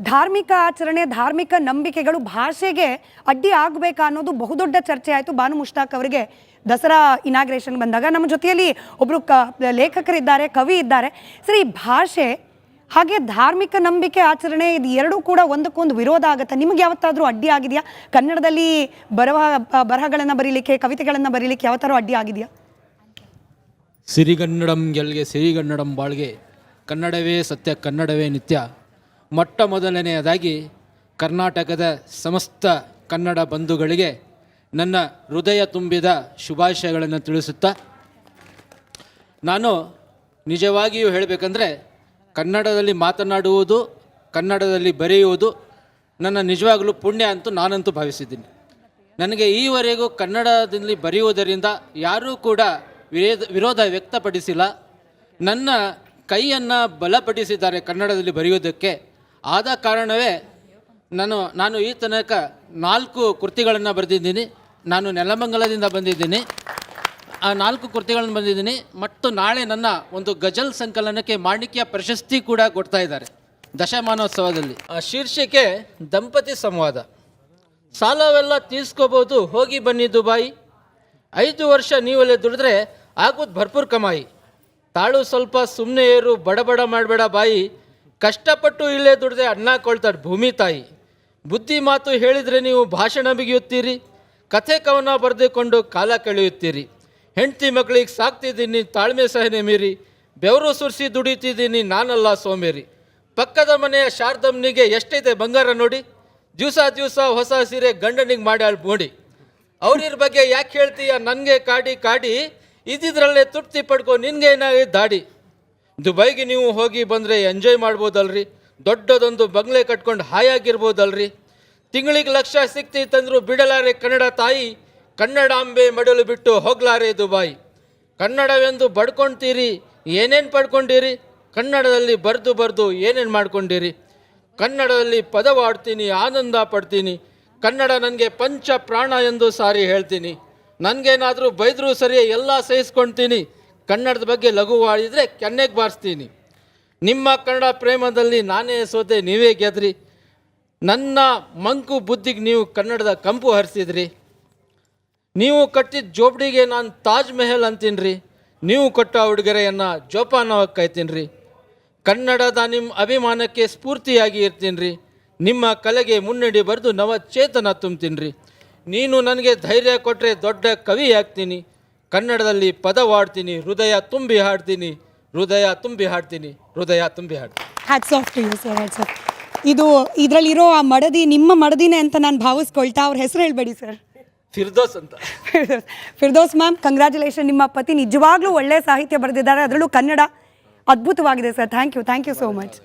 ಧಾರ್ಮಿಕ ಆಚರಣೆ, ಧಾರ್ಮಿಕ ನಂಬಿಕೆಗಳು ಭಾಷೆಗೆ ಅಡ್ಡಿ ಆಗಬೇಕಾ ಅನ್ನೋದು ಬಹುದೊಡ್ಡ ಚರ್ಚೆ ಆಯಿತು. ಬಾನು ಮುಷ್ತಾಕ್ ಅವರಿಗೆ ದಸರಾ ಇನಾಗ್ರೇಷನ್ ಬಂದಾಗ. ನಮ್ಮ ಜೊತೆಯಲ್ಲಿ ಒಬ್ಬರು ಲೇಖಕರಿದ್ದಾರೆ, ಕವಿ ಇದ್ದಾರೆ. ಸರಿ, ಭಾಷೆ ಹಾಗೆ ಧಾರ್ಮಿಕ ನಂಬಿಕೆ ಆಚರಣೆ ಇದು ಎರಡೂ ಕೂಡ ಒಂದಕ್ಕೊಂದು ವಿರೋಧ ಆಗುತ್ತೆ. ನಿಮಗೆ ಯಾವತ್ತಾದರೂ ಅಡ್ಡಿ ಆಗಿದೆಯಾ? ಕನ್ನಡದಲ್ಲಿ ಬರಹಗಳನ್ನು ಬರೀಲಿಕ್ಕೆ, ಕವಿತೆಗಳನ್ನು ಬರೀಲಿಕ್ಕೆ ಯಾವತ್ತಾರು ಅಡ್ಡಿ ಆಗಿದೆಯಾ? ಸಿರಿಗನ್ನಡಂ ಗೆಲ್ಗೆ ಸಿರಿಗನ್ನಡಂ ಬಾಳ್ಗೆ, ಕನ್ನಡವೇ ಸತ್ಯ ಕನ್ನಡವೇ ನಿತ್ಯ. ಮೊಟ್ಟ ಮೊದಲನೆಯದಾಗಿ ಕರ್ನಾಟಕದ ಸಮಸ್ತ ಕನ್ನಡ ಬಂಧುಗಳಿಗೆ ನನ್ನ ಹೃದಯ ತುಂಬಿದ ಶುಭಾಶಯಗಳನ್ನು ತಿಳಿಸುತ್ತಾ, ನಾನು ನಿಜವಾಗಿಯೂ ಹೇಳಬೇಕಂದ್ರೆ ಕನ್ನಡದಲ್ಲಿ ಮಾತನಾಡುವುದು, ಕನ್ನಡದಲ್ಲಿ ಬರೆಯುವುದು ನನ್ನ ನಿಜವಾಗಲೂ ಪುಣ್ಯ ಅಂತೂ ನಾನಂತೂ ಭಾವಿಸಿದ್ದೀನಿ. ನನಗೆ ಈವರೆಗೂ ಕನ್ನಡದಲ್ಲಿ ಬರೆಯುವುದರಿಂದ ಯಾರೂ ಕೂಡ ವಿರೋಧ ವ್ಯಕ್ತಪಡಿಸಿಲ್ಲ. ನನ್ನ ಕೈಯನ್ನು ಬಲಪಡಿಸಿದ್ದಾರೆ ಕನ್ನಡದಲ್ಲಿ ಬರೆಯುವುದಕ್ಕೆ. ಆದ ಕಾರಣವೇ ನಾನು ಈ ತನಕ 4 ಕೃತಿಗಳನ್ನು ಬರೆದಿದ್ದೀನಿ. ನಾನು ನೆಲಮಂಗಲದಿಂದ ಬಂದಿದ್ದೀನಿ. ಆ 4 ಕೃತಿಗಳನ್ನು ಬಂದಿದ್ದೀನಿ. ಮತ್ತು ನಾಳೆ ನನ್ನ ಒಂದು ಗಜಲ್ ಸಂಕಲನಕ್ಕೆ ಮಾಣಿಕ್ಯ ಪ್ರಶಸ್ತಿ ಕೂಡ ಕೊಡ್ತಾ ಇದ್ದಾರೆ ದಶಮಾನೋತ್ಸವದಲ್ಲಿ. ಆ ಶೀರ್ಷಿಕೆ ದಂಪತಿ ಸಂವಾದ. ಸಾಲವೆಲ್ಲ ತೀರ್ಸ್ಕೋಬೋದು, ಹೋಗಿ ಬನ್ನಿ ದುಬಾಯಿ. 5 ವರ್ಷ ನೀವಲ್ಲೇ ದುಡಿದ್ರೆ ಆಗೋದು ಭರ್ಪೂರ್ ಕಮಾಯಿ. ತಾಳು ಸ್ವಲ್ಪ ಸುಮ್ಮನೆ ಏರು, ಬಡಬಡ ಮಾಡಬೇಡ ಬಾಯಿ. ಕಷ್ಟಪಟ್ಟು ಇಲ್ಲೇ ದುಡಿದ್ರೆ ಅನ್ನ ಕೊಳ್ತಾರೆ ಭೂಮಿ ತಾಯಿ. ಬುದ್ಧಿ ಮಾತು ಹೇಳಿದರೆ ನೀವು ಭಾಷಣ ಬಿಗಿಯುತ್ತೀರಿ, ಕಥೆ ಕವನ ಬರೆದುಕೊಂಡು ಕಾಲ ಕಳೆಯುತ್ತೀರಿ. ಹೆಂಡತಿ ಮಕ್ಕಳಿಗೆ ಸಾಕ್ತಿದ್ದೀನಿ ತಾಳ್ಮೆ ಸಹನೆ ಮೀರಿ, ಬೆವರು ಸುರಿಸಿ ದುಡಿತಿದ್ದೀನಿ ನಾನಲ್ಲ ಸೋಮೇರಿ. ಪಕ್ಕದ ಮನೆಯ ಶಾರದಮ್ಮನಿಗೆ ಎಷ್ಟೈತೆ ಬಂಗಾರ ನೋಡಿ, ದಿವಸ ಹೊಸ ಸೀರೆ ಗಂಡನಿಗೆ ಮಾಡಿ ಮೋಡಿ. ಅವ್ರಿರ ಬಗ್ಗೆ ಯಾಕೆ ಹೇಳ್ತೀಯ ನನಗೆ ಕಾಡಿ ಕಾಡಿ, ಇದ್ದಿದ್ರಲ್ಲೇ ತೃಪ್ತಿ ಪಡ್ಕೊ ನಿನ್ಗೆ ಏನಾಗಿ ದಾಡಿ. ದುಬೈಗೆ ನೀವು ಹೋಗಿ ಬಂದರೆ ಎಂಜಾಯ್ ಮಾಡ್ಬೋದಲ್ರಿ, ದೊಡ್ಡದೊಂದು ಬಂಗ್ಲೆ ಕಟ್ಕೊಂಡು ಹಾಯಾಗಿರ್ಬೋದಲ್ರಿ. ತಿಂಗಳಿಗೆ ಲಕ್ಷ ಸಿಕ್ತಿತ್ತಂದ್ರು ಬಿಡಲಾರೆ ಕನ್ನಡ ತಾಯಿ, ಕನ್ನಡಾಂಬೆ ಮಡಲು ಬಿಟ್ಟು ಹೋಗ್ಲಾರೆ ದುಬಾಯಿ. ಕನ್ನಡವೆಂದು ಬಡ್ಕೊಳ್ತೀರಿ, ಏನೇನು ಪಡ್ಕೊಂಡಿರಿ, ಕನ್ನಡದಲ್ಲಿ ಬರೆದು ಏನೇನು ಮಾಡ್ಕೊಂಡಿರಿ. ಕನ್ನಡದಲ್ಲಿ ಪದವಾಡ್ತೀನಿ, ಆನಂದ ಪಡ್ತೀನಿ, ಕನ್ನಡ ನನಗೆ ಪಂಚ ಪ್ರಾಣ ಎಂದು ಸಾರಿ ಹೇಳ್ತೀನಿ. ನನಗೇನಾದರೂ ಬೈದರೂ ಸರಿ ಎಲ್ಲ ಸಹಿಸ್ಕೊಳ್ತೀನಿ, ಕನ್ನಡದ ಬಗ್ಗೆ ಲಘುವಾಡಿದರೆ ಕೆನ್ನೆಗೆ ಬಾರಿಸ್ತೀನಿ. ನಿಮ್ಮ ಕನ್ನಡ ಪ್ರೇಮದಲ್ಲಿ ನಾನೇ ಸೋತೆ ನೀವೇ ಗೆದ್ರಿ, ನನ್ನ ಮಂಕು ಬುದ್ಧಿಗೆ ನೀವು ಕನ್ನಡದ ಕಂಪು ಹರಿಸಿದ್ರಿ. ನೀವು ಕಟ್ಟಿದ ಜೋಬಡಿಗೆ ನಾನು ತಾಜ್ ಮೆಹಲ್ ಅಂತೀನಿ, ನೀವು ಕೊಟ್ಟ ಉಡುಗೊರೆಯನ್ನು ಜೋಪಾನವಾಗಿ ಕಾಯ್ತೀನಿ. ಕನ್ನಡದ ನಿಮ್ಮ ಅಭಿಮಾನಕ್ಕೆ ಸ್ಫೂರ್ತಿಯಾಗಿ ಇರ್ತೀನಿ. ನಿಮ್ಮ ಕಲೆಗೆ ಮುನ್ನಡಿ ಬರೆದು ನವಚೇತನ ತುಂಬ್ತೀನಿ. ನೀನು ನನಗೆ ಧೈರ್ಯ ಕೊಟ್ಟರೆ ದೊಡ್ಡ ಕವಿ ಆಗ್ತೀನಿ. ಕನ್ನಡದಲ್ಲಿ ಪದವಾಡ್ತೀನಿ, ಹೃದಯ ತುಂಬಿ ಹಾಡ್ತೀನಿ, ಹೃದಯ ತುಂಬಿ ಹಾಡ್ತೀನಿ, ಹೃದಯ ತುಂಬಿ ಹಾಡ್ತೀನಿ. Hats off to you sir, hats off. ಇದರಲ್ಲಿರೋ ಆ ಮಡದಿ ನಿಮ್ಮ ಮಡದಿನೇ ಅಂತ ನಾನು ಭಾವಿಸ್ಕೊಳ್ತಾ, ಅವ್ರ ಹೆಸರು ಹೇಳ್ಬೇಡಿ ಸರ್. ಫಿರ್ದೋಸ್ ಅಂತ. Firdous ma'am, congratulation. ನಿಮ್ಮ ಪತಿ ನಿಜವಾಗ್ಲೂ ಒಳ್ಳೆಯ ಸಾಹಿತ್ಯ ಬರೆದಿದ್ದಾರೆ, ಅದರಲ್ಲೂ ಕನ್ನಡ ಅದ್ಭುತವಾಗಿದೆ sir. Thank you so much.